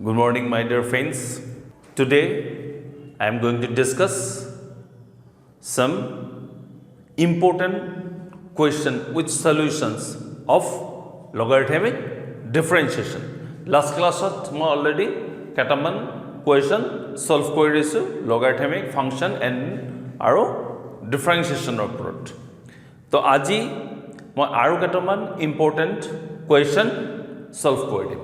Good morning, my dear friends. Today I am going to discuss some important question with solutions of logarithmic differentiation. Last class I already kataman question solve kori disu logarithmic function and aro differentiation oporot. To aji মই আৰু কেইটামান important question solve কৰি দিম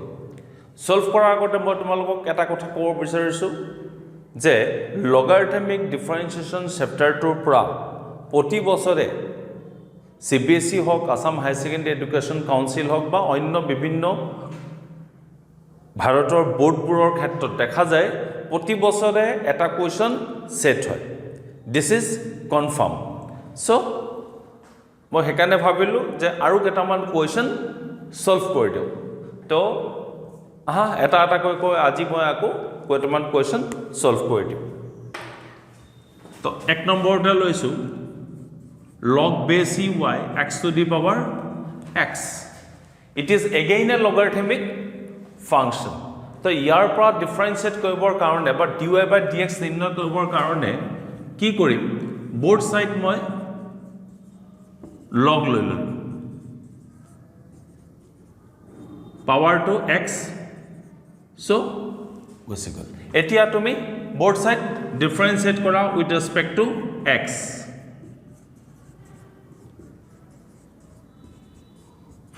solve কৰাৰ আগতে মই তোমালোকক এটা কথা ক'ব বিচাৰিছোঁ যে লগাৰিথমিক ডিফাৰেন্সিয়েশ্যন চেপ্টাৰটোৰ পৰা প্ৰতি বছৰে CBSE হওক আসাম হাই সেকেন্ডাৰী এডুকেশ্যন কাউন্সিল হওক বা অন্য বিভিন্ন ভাৰতৰ বোৰ্ডবোৰৰ ক্ষেত্ৰত দেখা যায় প্ৰতি বছৰে এটা কুৱেশ্যন সেট হয় দিস ইজ কনফাৰ্ম সো মই হেকানে ভাবিলো যে আৰু কেটামান কোৱেশ্চন সলভ কৰি দিও তো এটা কৈ আজি মই আকো কেটামান কোৱেশ্চন সলভ কৰি দিম তো এক নম্বৰটা লৈছো log base y x to the power x it is again a logarithmic function তো ইয়াৰ পৰা ডিফাৰেন্সিয়েট কৰিবৰ কাৰণে বা dy by dx নিৰ্ণয় কৰিবৰ কাৰণে কি কৰিম বোথ সাইড মই log লৈ লম পাৱাৰ টু x সো গুছি গল এতিয়া তুমি বোথ সাইড ডিফাৰেন্সিয়েট কৰা উইথ ৰেসপেক্ট টু x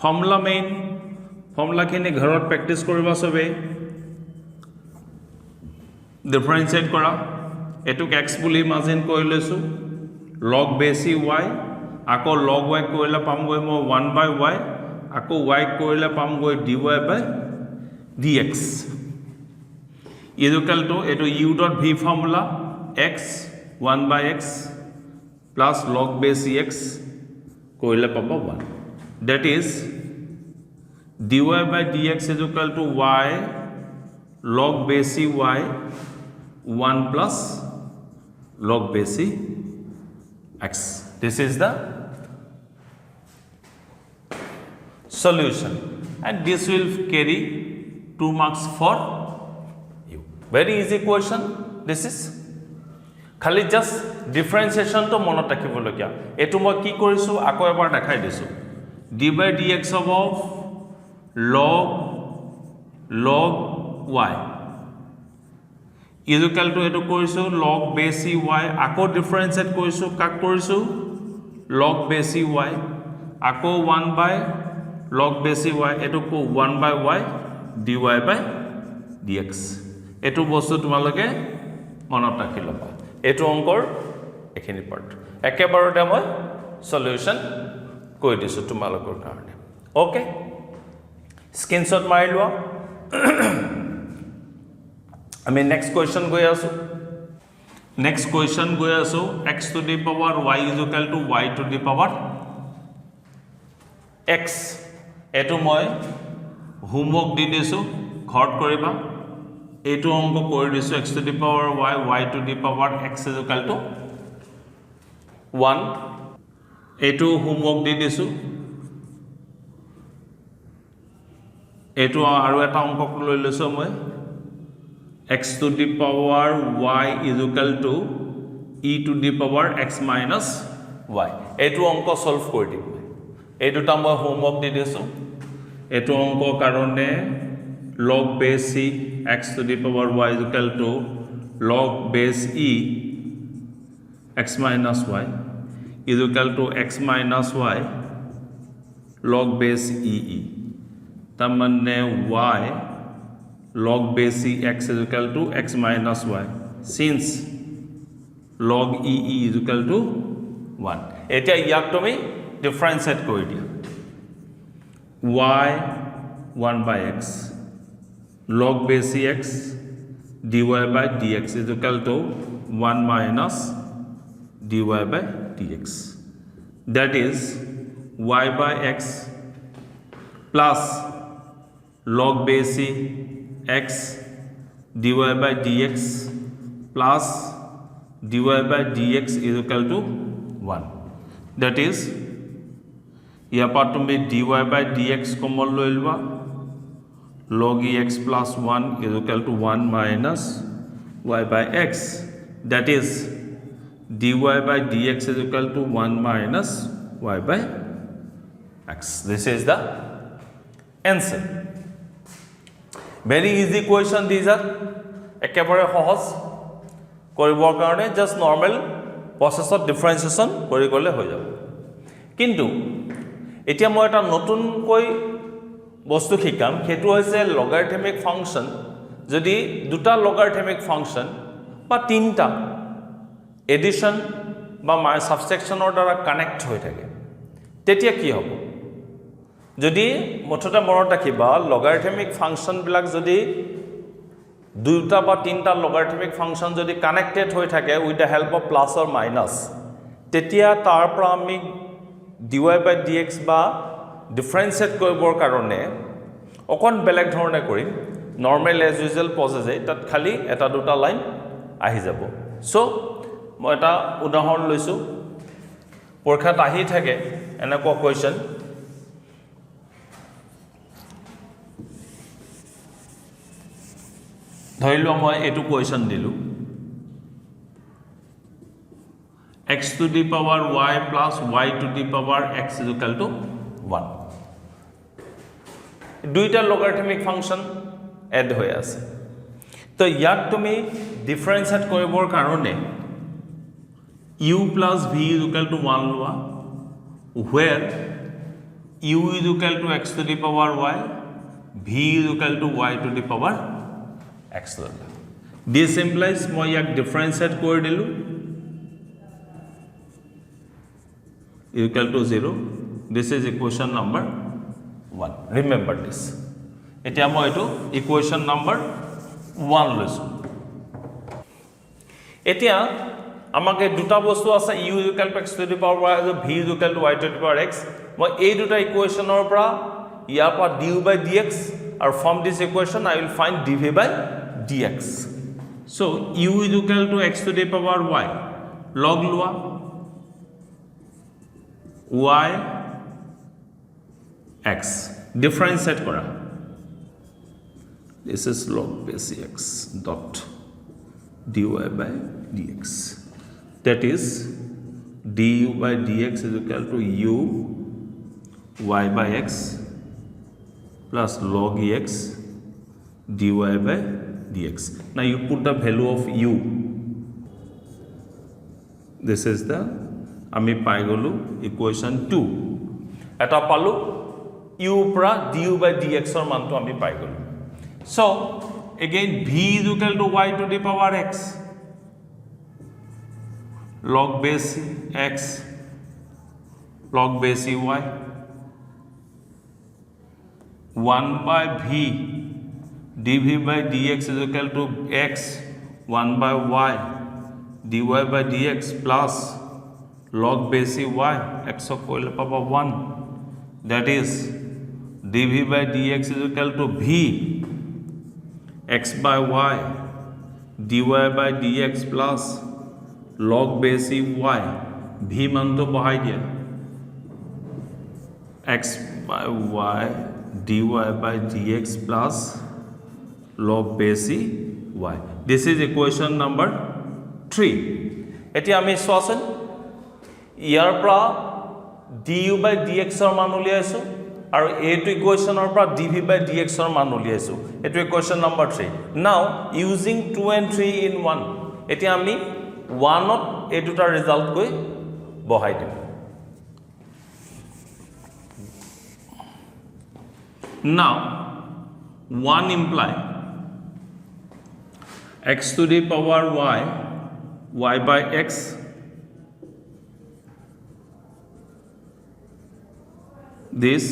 ফৰ্মুলা খিনি ঘৰত প্ৰেক্টিস কৰিবা সবে ডিফাৰেন্সিয়েট কৰা এটুক x বুলি ইমাজিন কৰি লৈছো log base y আকৌ log y কৰিলে পামগৈ মই 1 by y আকৌ y কৰিলে পামগৈ dy by dx equal to এটো u dot v formula x 1 by x plus log base x কৰিলে পাব 1 that is dy by dx is equal to y log base y 1 plus log base x this is the solution and this will carry 2 marks for you very easy question this is খালি just differentiation to মনত ৰাখিবলগীয়া এটো মই কি কৰিছো আকৌ এবাৰ দেখাই দিছো d by dx of log y is equal to এটো কৰিছো log base y আকৌ differentiate কৰিছো কাক কৰিছো log base y আকৌ 1 by log base y এটো কো 1 by y dy by dx এটো বস্তু তোমালোকে মনত ৰাখি লবা এটো অংকৰ এখিনি পাৰ্ট একেবাৰতে মই সলিউশন কৈ দিছো তোমালোকৰ কাৰণে ওকে স্ক্ৰিনশ্বট মাৰি লোৱা আমি নেক্সট কোৱেশ্চন গৈ আছো x to the power y is equal to y to the power x এটো মই হোমৱৰ্ক দি দিছো ঘৰত কৰিবা এটো অংক কৰি দিছো x to the power y y to the power x is equal to 1 এটো হোমৱৰ্ক দি দিছো এটো আৰু এটা অংক লৈ লৈছো মই x to the power y is equal to e to the power x minus y এটো অংক সলভ কৰি দিম এই দুটা মই হোমৱৰ্ক দি দিছো এটো অংক কাৰণে log base x to the power y is equal to log base e x minus y is equal to x minus y log base e তামানে y log base x is equal to x minus y since log is equal to 1 এটা ইয়াক তুমি ডিফাৰেন্সিয়েট কৰি দিয়া y 1 by x log base x dy by dx is equal to 1 minus dy by dx that is y by x plus log base x dy by dx plus dy by dx is equal to 1 that is ইয়াৰ পৰা তুমি dy by dx common লৈ লবা log ex plus 1 is equal to 1 minus y by x, that is dy by dx is equal to 1 minus y by x. This is the answer. Very easy question these are. একেবাৰে সহজ কৰিবৰ কাৰণে just normal প্ৰসেছত ডিফাৰেন্সিয়েশ্যন কৰি গ'লে হৈ যাব। কিন্তু এতিয়া মই এটা নতুনকৈ বস্তু শিকাম, সেইটো হৈছে লগাৰিথমিক ফাংচন। যদি দুটা লগাৰিথমিক ফাংচন বা তিনিটা এডিশ্যন বা ছাবষ্ট্ৰেকশ্যনৰ দ্বাৰা কানেক্ট হৈ থাকে তেতিয়া কি হ'ব? যদি মুঠতে মনত ৰাখিবা লগাৰিথমিক ফাংচনবিলাক যদি দুটা বা তিনিটা লগাৰিথমিক ফাংচন যদি কানেক্টেড হৈ থাকে with the help of plus or minus, তেতিয়া তাৰ পৰা আমি dy বাই dx বা ডিফাৰেঞ্চিয়েট কৰিবৰ কাৰণে অকণ বেলেগ ধৰণে কৰিম। নৰ্মেল এজ ইউজুৱেল প্ৰচেছে তাত খালি এটা দুটা লাইন আহি যাব। চ' মই এটা উদাহৰণ লৈছোঁ, পৰীক্ষাত আহি থাকে এনেকুৱা কুৱেশ্যন। ধৰি লোৱা মই এইটো কুৱেশ্যন দিলোঁ, x to the power y plus y to the power x is equal to 1. দুইটা লগাৰিথমিক ফাংচন এড হৈ আছে। তো ইয়াক তুমি ডিফাৰেঞ্চিয়েট কৰিবৰ কাৰণে u plus v is equal to 1 লোৱা, where u is equal to x to the power y, v is equal to y to the power x ল'লা। This implies মই ইয়াক ডিফাৰেঞ্চিয়েট কৰি দিলোঁ equal to 0. This is equation number 1. Remember this. এতিয়া মই এইটো equation number 1 লৈছোঁ। এতিয়া আমাকে দুটা বস্তু আছে, u is equal to x to the power y আৰু v is equal to y to the power x। মই এই দুটা ইকুৱেশ্যনৰ পৰা ইয়াৰ পৰা du by dx আৰু from this equation I will find dv by dx. So u is equal to x to the power y, log লোৱা y x, differentiate kora, this is log base x dot dy by dx, that is du by dx is equal to u y by x plus log ex dy by dx. Now you put the value of u, this is the আমি পাই গলো equation 2, এটা পালো u পৰা du by dx ৰ মানটো আমি পাই গলো। So again v is equal to y to the power x log base x log base y 1 by v dv by dx is equal to x 1 by y dy by dx plus log base y x of power 1, that is dv by dx is equal to v x by y dy by dx plus log base y, v মান তো বহাই দিয়া x by y dy by dx plus log base y. This is equation number 3. এতিয়া আমি চোৱাচোন ইয়াৰ পৰা du by dx ৰ মান উলিয়াইছো আৰু এইটো ইকুৱেশ্যনৰ পৰা dv by dx ৰ মান উলিয়াইছো। এইটো ইকুৱেশ্যন নম্বৰ 3. নাও ইউজিং 2 and 3 in 1, এতিয়া আমি 1 ত এই দুটা ৰিজাল্ট কৈ বহাই দিম। নাও 1 imply x to the power y y by x this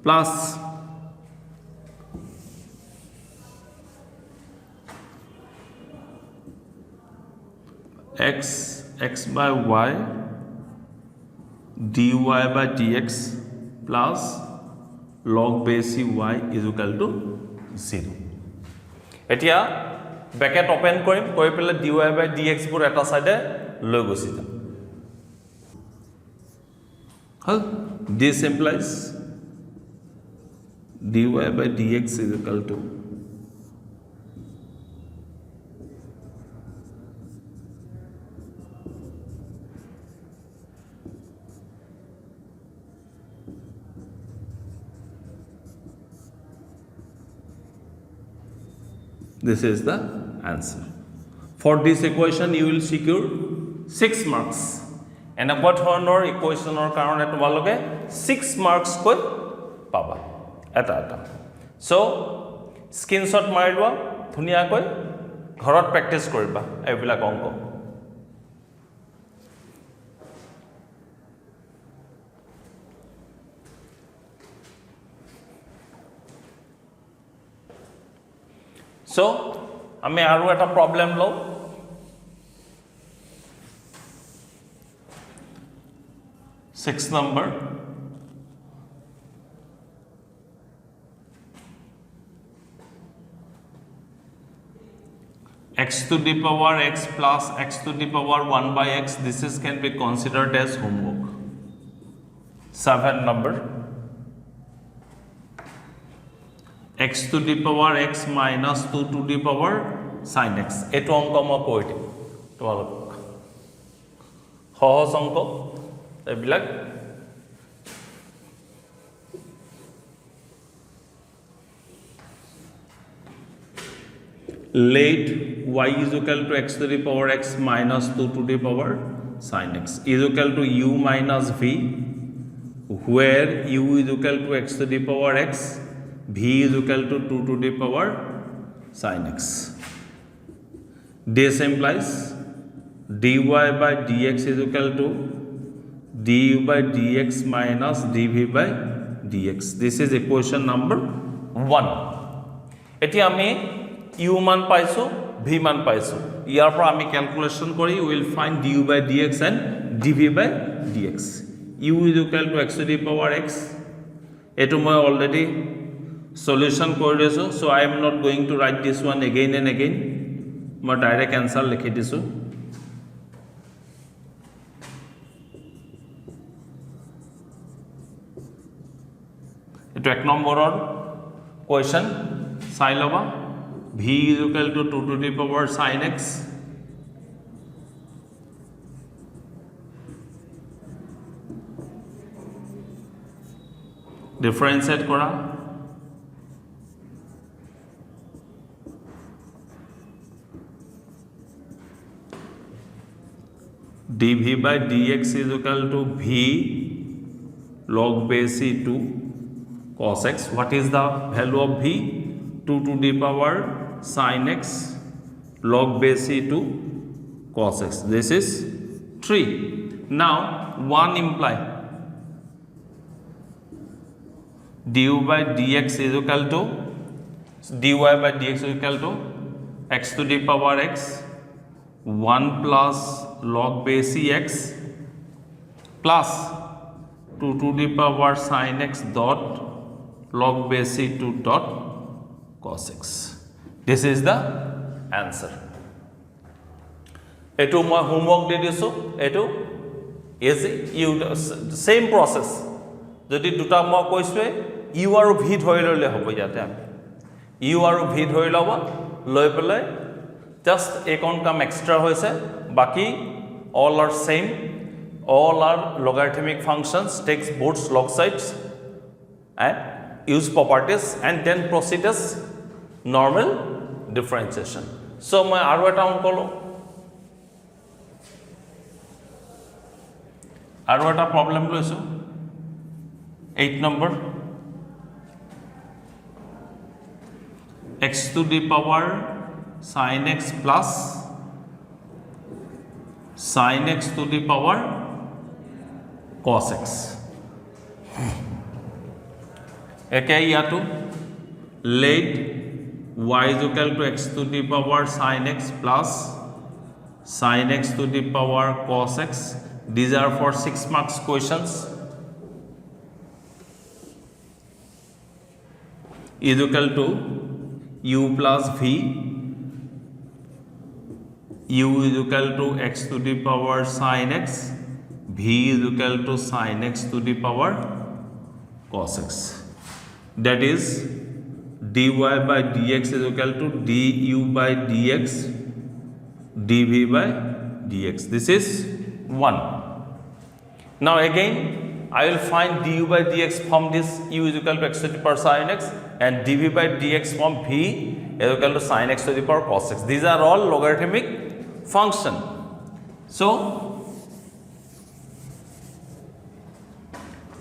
plus x by y dy by dx plus log base y is equal to 0. এতিয়া ব্ৰেকেট ওপেন কৰিম, কৰি পেলাই dy by dx বোৰ এটা সাইডে লৈ গুছি যাম। This implies dy by dx is equal to this is the answer. For this equation you will secure 6 marks. এনেকুৱা ধৰণৰ ইকুৱেশ্যনৰ কাৰণে তোমালোকে 6 মাৰ্কস কৈ পাবা এটা এটা সো স্ক্ৰিনশ্বট মাৰি লোৱা ধুনিয়াকৈ ঘৰত প্ৰেক্টিস কৰিবা এইবিলাক অংক সো আমি আৰু এটা প্ৰবলেম লও Sixth number, x to the power x plus x to the power 1 by x. This is can be considered as homework. Seventh number, x to the power x minus 2 to the power sin x. Eto onko ma koi di. Tomalok. Hohos onko. এইবিলাক let y is equal to x to the power x minus 2 to the power sin x is equal to u minus v where u is equal to x to the power x v is equal to 2 to the power sin x. This implies dy by dx is equal to du by dx minus dv by dx. This is equation number 1. এটি আমি u মান পাইছো v মান পাইছো ইয়াৰ পৰা আমি calculation কৰি we will find du by dx and dv by dx. u is equal to x to the power x. এটো মই already solution কৰি দিছো so I am not going to write this one again and again. মই direct answer লিখি দিছো to 1 নম্বৰৰ question চাই লবা v is equal to 2 to the power sin x differentiate কৰা dv by dx is equal to v log base c2 cos x. What is the value of v? 2 to the power sin x log base c2 cos x. This is 3. Now 1 imply du by dx is equal to dy by dx is equal to x to the power x 1 plus log base cx plus 2 to the power sin x dot log base c2 dot cos x. This is the answer. Eto moi homework de diso eto easy you same process jodi duta moi koiswe u aru v dhoi lole hobo jate ami u aru v dhoi loba loi pelai just ekon kam extra hoise baki all are same all are logarithmic functions takes both log sides and use properties and then proceed as normal differentiation. So মই আৰু এটা অংক লো আৰু এটা problem লৈছো 8 number x to the power sin x plus sin x to the power cos x. একে ইয়াতো let y is equal to x to the power sin x plus sin x to the power cos x. These are for 6 marks questions. Is equal to u plus v u is equal to x to the power sin x v is equal to sin x to the power cos x. that is dy by dx is equal to du by dx dv by dx. This is 1. Now again I will find du by dx from this u is equal to x to the power sin x and dv by dx from v is equal to sin x to the power cos x. These are all logarithmic function. So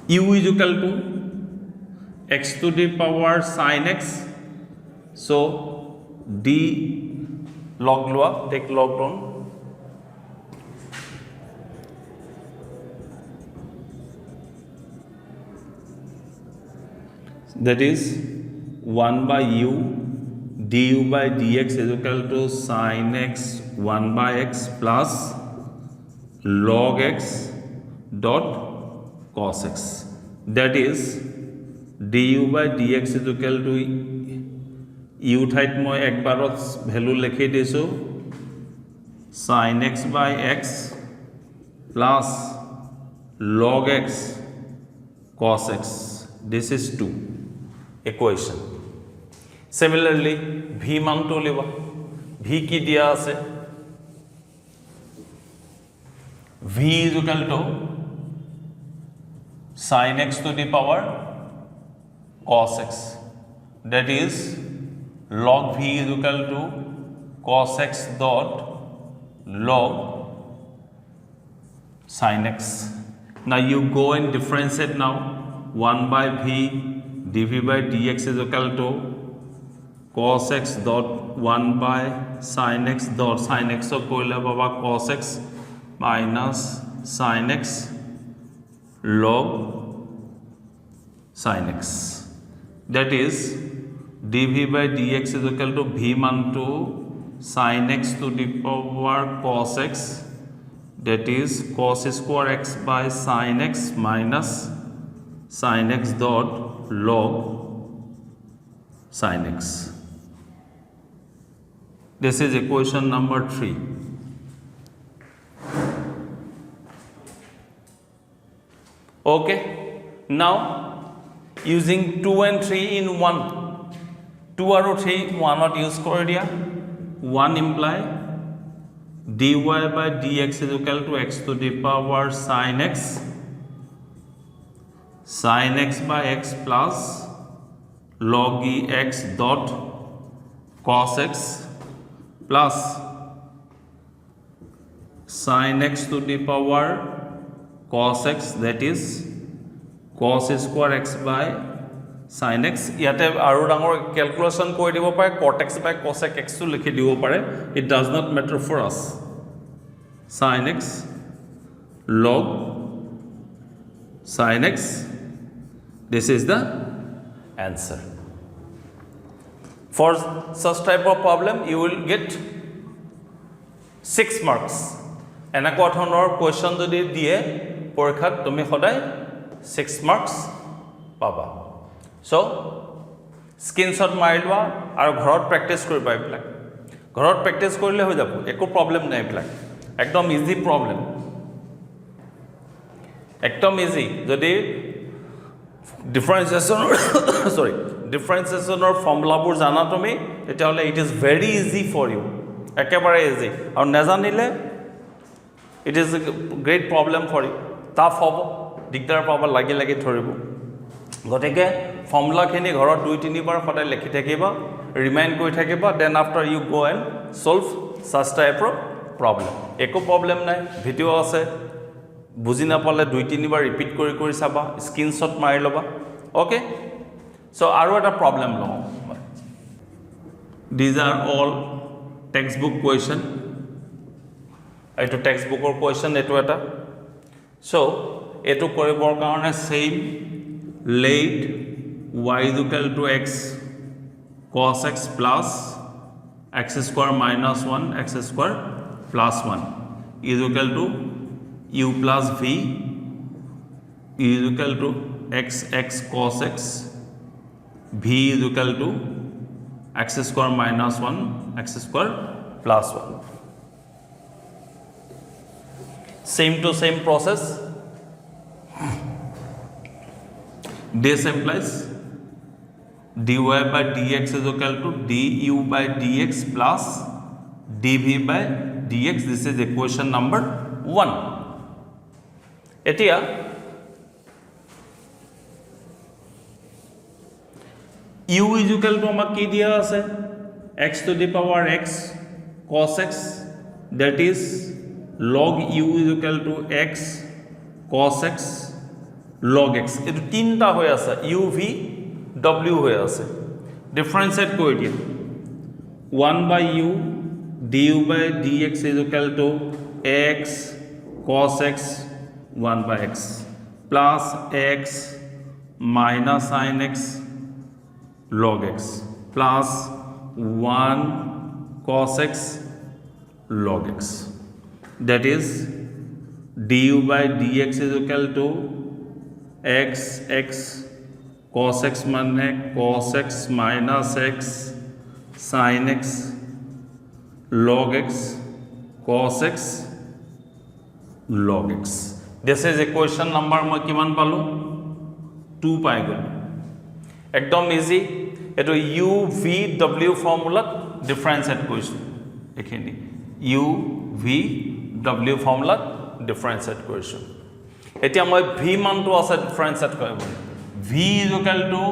u is equal to x to the power sin x. So d log lua, take log down. That is 1 by u du by dx is equal to sin x 1 by x plus log x dot cos x. That is du by dx is equal to u ঠাইত মই একবাৰত value লিখি দিছো sin x by x plus log x cos x. This is 2 equation. Similarly v মান to লিবা v কি দিয়া আছে v is equal to sin x to the power cos x. That is log v is equal to cos x dot log sin x. Now you go and differentiate now. 1 by v dv by dx is equal to cos x dot 1 by sin x dot sin x of koile baba cos x minus sin x log sin x. That is dv by dx is equal to v मान to sin x to the power cos x. That is cos square x by sin x minus sin x dot log sin x. This is equation number 3. Okay, now using 2 and 3 in 1, 2 আৰু 3 1 ত use কৰি দিয়া. 1 imply dy by dx is equal to x to the power sin x by x plus log e x dot cos x plus sin x to the power cos x, that is cos square x by sin x. ইয়াতে আৰু ডাঙৰ calculation কৰি দিব পাৰে cot x by cos x to লিখি দিব পাৰে. It does not matter for us. Sin x log sin x. This is the answer. For such type of problem you will get 6 marks. এনেকুৱা ধৰণৰ question যদি দিয়ে পৰীক্ষাত তুমি সদায় 6 marks পাবা. So স্ক্ৰিনশ্বট মাৰি লোৱা আৰু ঘৰত প্ৰেক্টিছ কৰিবা. এইবিলাক ঘৰত প্ৰেক্টিছ কৰিলে হৈ যাব, একো প্ৰব্লেম নাই. এইবিলাক একদম ইজি প্ৰব্লেম, একদম ইজি. যদি ডিফাৰেন্সিয়েশ্যনৰ ফৰ্মুলাবোৰ জানা তুমি তেতিয়াহ'লে it is very easy for you, একেবাৰে ইজি. আৰু নাজানিলে it is a great problem for you, tough হ'ব, দিগদাৰ পাব, লাগি লাগি ধৰিব. গতিকে ফৰ্মুলাখিনি ঘৰত 2-3 বাৰ সদায় লিখি থাকিবা, ৰিমাইণ্ড কৰি থাকিবা. Then after you go and solve such টাইপৰ প্ৰব্লেম. একো প্ৰব্লেম নাই, ভিডিঅ' আছে, বুজি নাপালে 2-3 বাৰ ৰিপিট কৰি কৰি চাবা, স্ক্ৰীনশ্বট মাৰি ল'বা. অ'কে, চ' আৰু এটা প্ৰব্লেম লওঁ. These are all text book question. এইটো টেক্সট বুকৰ কুৱেশ্যন, এইটো এটা. চ' এইটো কৰিবৰ কাৰণে same let y is equal to x cos x plus x square minus 1 x square plus 1 is equal to u plus v is equal to x cos x, v is equal to x square minus 1 x square plus 1. Same to same process. This implies dy by dx is equal to du by dx plus dv by dx. This is equation number 1. এতিয়া u is equal to আমাক কি দিয়া আছে x to the power x cos x, that is log u is equal to x cos x log x. এটো তিনটা হৈ আছে u v w হৈ আছে, ডিফারেন্সিয়েট কৰি দিয়া 1 by u du by dx is equal to x cos x 1 by x plus x minus sin x log x plus 1 cos x log x, that is du by dx is equal to x cos x মানে cos x minus x sin x log x cos x log x. This is equation number মই কিমান পালো 2 পাই গলো, একদম easy. এটো u v w ফর্মুলাত differentiate কৰিছো, এখিনি u v w ফৰ্মুলাত ডিফাৰেন্সিয়েট কৰিছো। এতিয়া মই v মানটো আছে ডিফাৰেন্সিয়েট কৰিব, v is equal to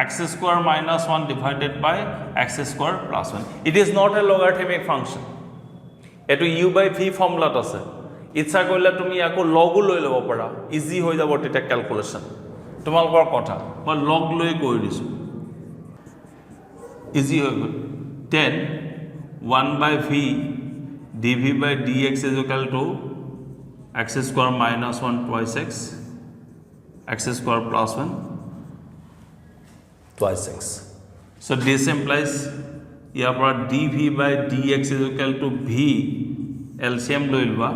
x square minus 1 divided by x square plus 1. It is not a logarithmic function. এটো u by v ফর্মুলাত আছে, ইচ্ছা কৰিলে তুমি আকৌ লগো লৈ ল'ব পাৰা, ইজি হৈ যাব তেতিয়া ক্যালকুলেশন। তোমালোকৰ কথা, মই লগ লৈ কৰি দিছো, ইজি হৈ গ'ল। 10 1 by v dv by dx is equal to x square minus 1 twice x square plus 1 twice x. So this implies ইয়াৰ পৰা dv by dx is equal to v LCM লৈ লবা,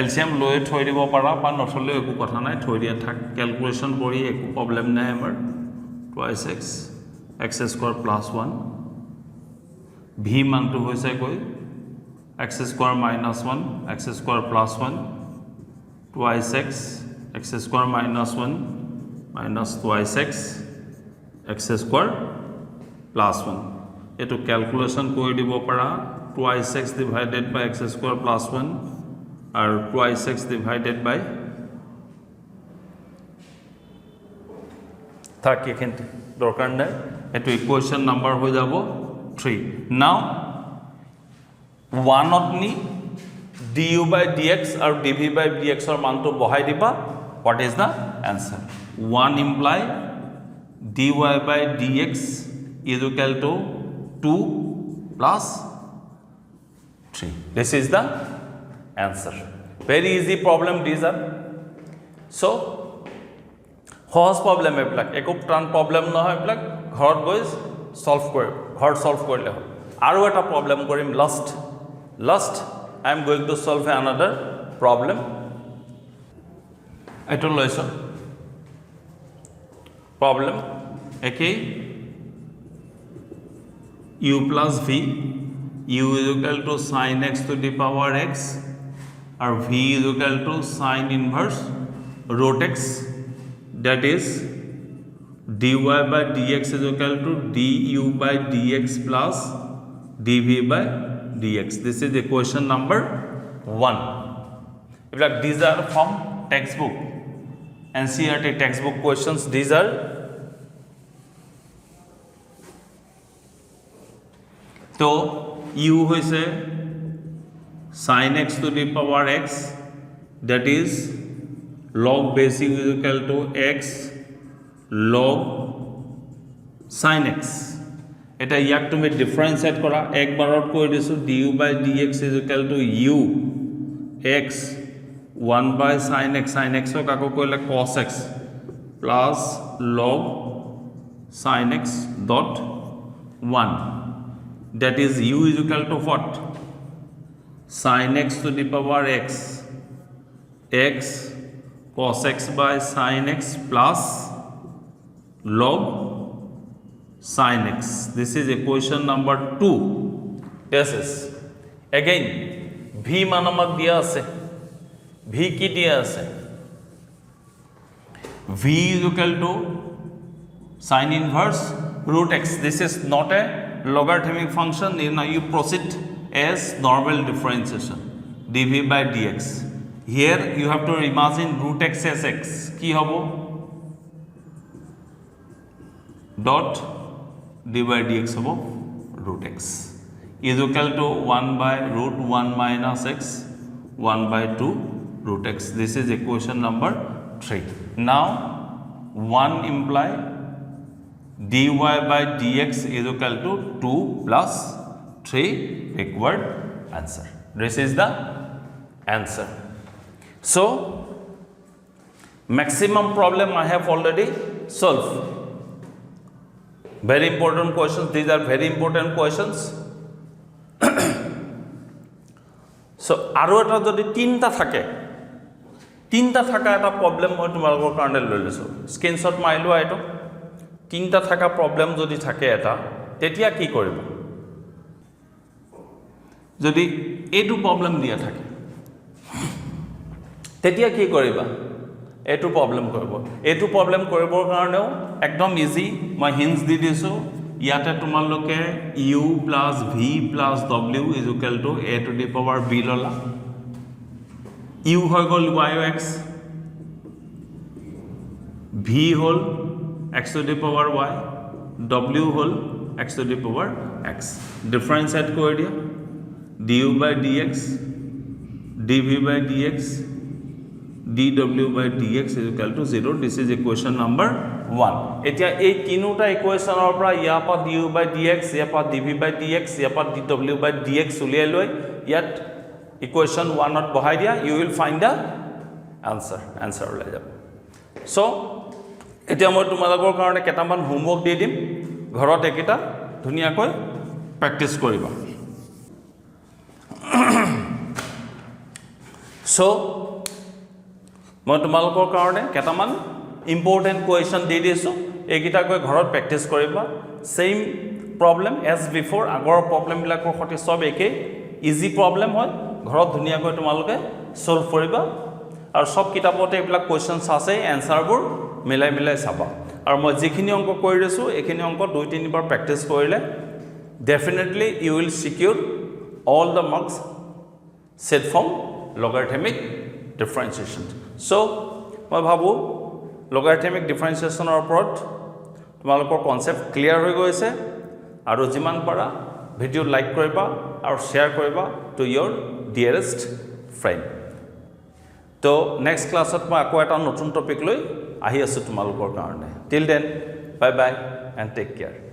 LCM লৈ থৈ দিব পাৰা বা নথলে একো কথা নাই, থৈ দিয়া থাক, ক্যালকুলেশন কৰি একো প্ৰবলেম নাই আমাৰ। twice x square plus 1 v মানটো হৈছে গৈ x square minus 1 x square plus 1 twice x square minus 1 minus twice x square plus 1. এটো ক্যালকুলেশন কৰি দিব পাৰা, twice x divided by x square plus 1 are twice x divided by 30 এখানে দরকার নাই, এটো ইকুয়েশন নাম্বার হৈ যাব 3. নাও 1 ত নি du by dx are dv by dx এর মানটো বহাই দিবা, what is the answer? 1 imply dy by dx is equal to 2 plus 3. This is the answer. Very easy problem these are. So সহজ problem এবিলাক, একো টান প্রবলেম নহয়, এবিলাক ঘৰত গৈ সলভ কৰিম, ঘৰত সলভ কৰিলে হয়। আৰু এটা প্ৰবলেম কৰিম last I am going to solve another problem. এটো লৈছো প্রবলেম একেই, u plus v, u is equal to sin x to the power x or v is equal to sin inverse root x, that is dy by dx is equal to du by dx plus dv by dx. This is equation number 1. These are from textbook, NCERT textbook questions. These are तो u होइसे sin x to the power x, that is log basic is equal to x log sin x. এটা ইয়াক তুমি differentiate কৰা, একবাৰত কৈ দিছো du by dx is equal to u x 1 by sin x ক আকৌ কইলে cos x plus log sin x dot 1, that is u is equal to what? Sin x to the power x cos x by sin x plus log sin x. This is equation number 2. This is again v মান আমাক দিয়া আছে v কি দিয়া আছে v is equal to sin inverse root x. This is not a logarithmic function. Now you proceed as normal differentiation dv by dx. Here you have to imagine root x as x. কি হব dot d by dx হব root x is equal to 1 by root 1 minus x 1 by 2 root x. This is equation number 3. Now 1 imply dy by dx is equal to 2 plus 3 required answer. This is the answer. So maximum problem I have already solved. Very important questions. These are very important questions. So আৰু এটা যদি তিনটা থাকে থাকা এটা problem মই তোমালোকৰ কাৰণে লৈ লৈছো স্ক্ৰিনশ্বট মাৰি লোৱা এটো তিনটা থাকা প্ৰবলেম যদি থাকে এটা তেতিয়া কি কৰিব যদি এটো প্ৰবলেম দিয়া থাকে তেতিয়া কি কৰিবা এটো প্ৰবলেম কৰিব এটো প্ৰবলেম কৰিবৰ কাৰণেও একদম ইজি মই হিন্টস দি দিছো ইয়াতে তোমালোকে u plus v plus w is equal to a to the power b ললা u হৈ গল y x v hall x to the power y w hall x to the power x differentiate কৰি দিয়া du by dx dv by dx dw by dx is equal to 0. This is equation number 1. এতিয়া এই তিনিটা ইকুৱেচনৰ পৰা ইয়াৰ পৰা du by dx ইয়াৰ পৰা dv by dx ইয়াৰ পৰা dw by dx উলিয়াই লৈ ইয়াত ইকুৱেচন 1 ত বহাই দিয়া you will find the answer ওলাই যাব so এতিয়া মই তোমালোকৰ কাৰণে কেটামান হোমৱৰ্ক দি দিম ঘৰত একিটা ধুনিয়াকৈ প্ৰেক্টিস কৰিবা so মই তোমালোকৰ কাৰণে কেটামান ইম্পৰ্টেন্ট কোৱেশ্চন দি দিছো একিটা কৈ ঘৰত প্ৰেক্টিস কৰিবা সেম প্ৰবলেম এজ বিফৰ আগৰ প্ৰবলেম বিলাকৰ সৈতে সব একে ইজি প্ৰবলেম হয় ঘৰত ধুনিয়াকৈ তোমালোকে সলভ কৰিবা আৰু সব কিতাপতে এইবিলাক কোৱেশ্চনছ আছে এনসাৰবোৰ মিলাই চাবা আৰু মই যিখিনি অংক কৰি দিছো এখিনি অংক 2-3 বাৰ প্ৰেক্টিস কৰিলে definitely you will secure all the marks set from logarithmic differentiation. So মই ভাবো logarithmic differentiation ওপৰত তোমালোকৰ কনসেপ্ট ক্লিয়াৰ হৈ গৈছে আৰু যিমান পাৰা ভিডিও লাইক কৰিবা আৰু শেয়াৰ কৰিবা টু your dearest friend. তো নেক্সট ক্লাছত মই আকৌ এটা নতুন টপিক লৈ আহি আছো তোমালোকৰ কাৰণে. Till then, bye bye and take care.